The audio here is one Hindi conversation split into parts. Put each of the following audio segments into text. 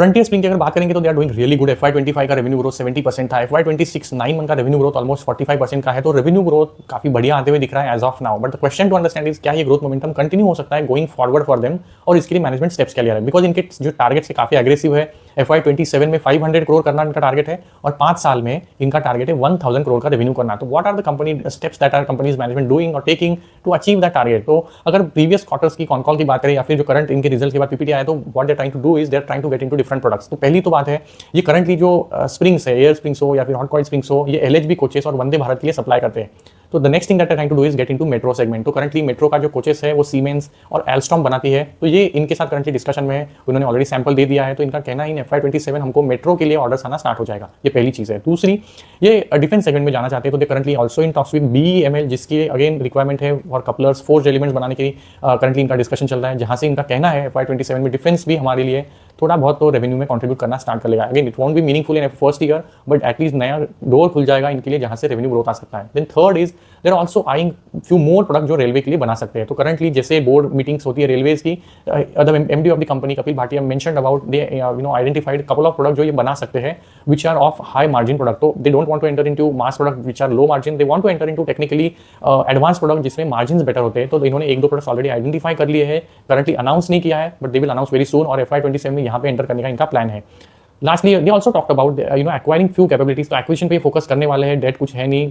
फ्रंटियर स्प्रिंग की अगर बात करेंगे तो they are doing really good. FY25 का रेवेन्यू ग्रोथ 70% था। FY26 9 मंथ का रेवेन्यू ग्रोथ ऑलमोस्ट 45% का है, तो रेवेन्यू ग्रोथ काफी बढ़िया आते हुए दिख रहा है as of now. But the question to understand is क्या ये ग्रोथ मोमेंटम कंटिन्यू हो सकता है गोइंग फॉरवर्ड फॉर देम, और इसके लिए मैनेजमेंट स्टेप्स क्या ले रहा है, बिकॉज इनके जो टारगेट से काफी एग्रेसिव है। FY27 में 500 करोड़ करना इनका टारगेट है, और 5 साल में इनका टारगेट है 1000 करोड़ का रेवेन्यू करना। तो what are the company steps that are companies management doing और taking to achieve that target. तो अगर प्रीवियस क्वार्टर्स की कॉन कॉल की बात करें या फिर जो करंट इनके रिजल्ट के बाद पीपीटी आया, तो what they trying to do is they are trying to get into different products. तो पहली तो बात है, ये करंटली जो स्प्रिंग्स है, एयर स्प्रिंग्स हो या फिर हॉट कॉइल स्प्रिंग्स हो, ये एलएचबी कोचेस और वंदे भारत के लिए सप्लाई करते हैं। तो the next thing that I trying to do is get into metro segment. तो करंटली मेट्रो का जो कोचेस है वो सीमेंस और एल्स्टॉम बनाती है, तो ये इनके साथ करंटली डिस्कशन में है। उन्होंने ऑलरेडी सैंपल दे दिया है, तो इनका कहना है इन FY27 हमको मेट्रो के लिए ऑर्डर्स आना स्टार्ट हो जाएगा। ये पहली चीज़ है। दूसरी, ये डिफेंस सेगमेंट में जाना चाहते हैं, तो they currently also in talks with BEML, जिसकी अगेन रिक्वायरमेंट है और कपलर्स फोर्ज एलिमेंट्स बनाने की करंटली इनका डिस्कशन चल रहा है, जहाँ से इनका कहना है FY27 में डिफेंस भी हमारे लिए थोड़ा बहुत तो रेवेन्यू में कंट्रीब्यूट करना स्टार्ट कर लेगा। Again it won't be meaningful in first year, but at least नया डोर खुल जाएगा इनके लिए जहाँ से रेवेन्यू ग्रोथ आ सकता है। Then third is there also eyeing few more product जो रेलवे के लिए बना सकते हैं। तो करंटली जैसे बोर्ड मीटिंग्स होती है रेलवेज की, the MD of the company Kapil Bhatia mentioned about they identified couple of product जो ये बना सकते हैं which are of high margin product. तो they don't want to enter into mass product which are low margin, they want to enter into technically advance product जिसमें मार्जिन बेटर होते हैं। तो इन्होंने एक दो प्रोडक्ट्स ऑलरेडी आइडेंटिफाई कर लिए हैं, करंटली अनाउंस नहीं किया है, but they will announce very soon, और FY27 में यहाँ पे एंटर करने का इनका प्लान है। Lastly they also talked about acquiring few capabilities. तो एक्विजिशन पे फोकस करने वाले हैं, डेट कुछ है नहीं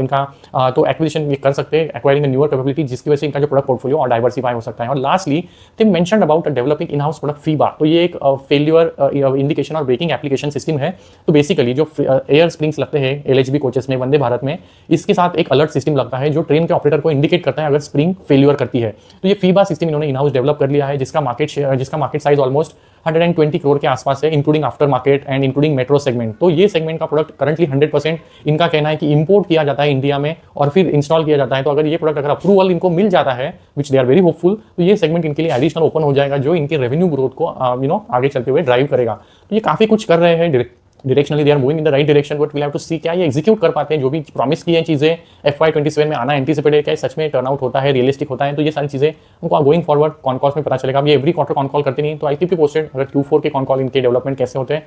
इनका, तो एक्विजिशन ये कर सकते हैं, एक्वायरिंग न्यूअर कैपेबिलिटी, जिसकी वजह से इनका जो प्रोडक्ट पोर्टफोलियो और डाइवर्सिफाई हो सकता है। और lastly they mentioned about developing in house product FIBA. तो ये एक फेल्यूर इंडिकेशन और ब्रेकिंग एप्लीकेशन सिस्टम है। तो बेसिकली जो एयर स्प्रिंग्स लगते हैं LHB कोचेस में, वंदे भारत में, इसके साथ एक अलर्ट सिस्टम लगता है जो ट्रेन के ऑपरेटर को इंडिकेट करता है अगर स्प्रिंग फेल्यूर करती है। तो ये फीबा सिस्टम इन्होंने इन हाउस डेवलप कर लिया है, जिसका मार्केट साइज ऑलमोस्ट 120 करोड़ के आसपास है, including after market and including metro segment. तो ये सेगमेंट का प्रोडक्ट करंटली 100% इनका कहना है कि इंपोर्ट किया जाता है इंडिया में और फिर इंस्टॉल किया जाता है। तो अगर ये प्रोडक्ट अगर अप्रूवल इनको मिल जाता है, विच दे आर वेरी होपफुल, तो ये सेगमेंट इनके लिए एडिशनल ओपन हो जाएगा, जो इनके रेवेन्यू ग्रोथ को आगे चलते हुए ड्राइव करेगा। तो ये काफी कुछ कर रहे हैं, directionally they are moving in the right direction, but we have to see क्या ये एग्जीक्यूट कर पाते हैं। जो भी प्रॉमिस की हैं चीजें FY27 में आना एंटीसिपेट है, क्या सच में टर्न आउट होता है, रियलिस्टिक होता है। तो ये सारी चीजें हमको गोइंग फॉरवर्ड कॉन कॉल्स में पता चलेगा। अब ये एवरी क्वार्टर कॉन कॉल करते नहीं, तो आई कीप यू पोस्टेड अगर Q4 के कॉन कॉल इनके डेवलपमेंट कैसे होते हैं।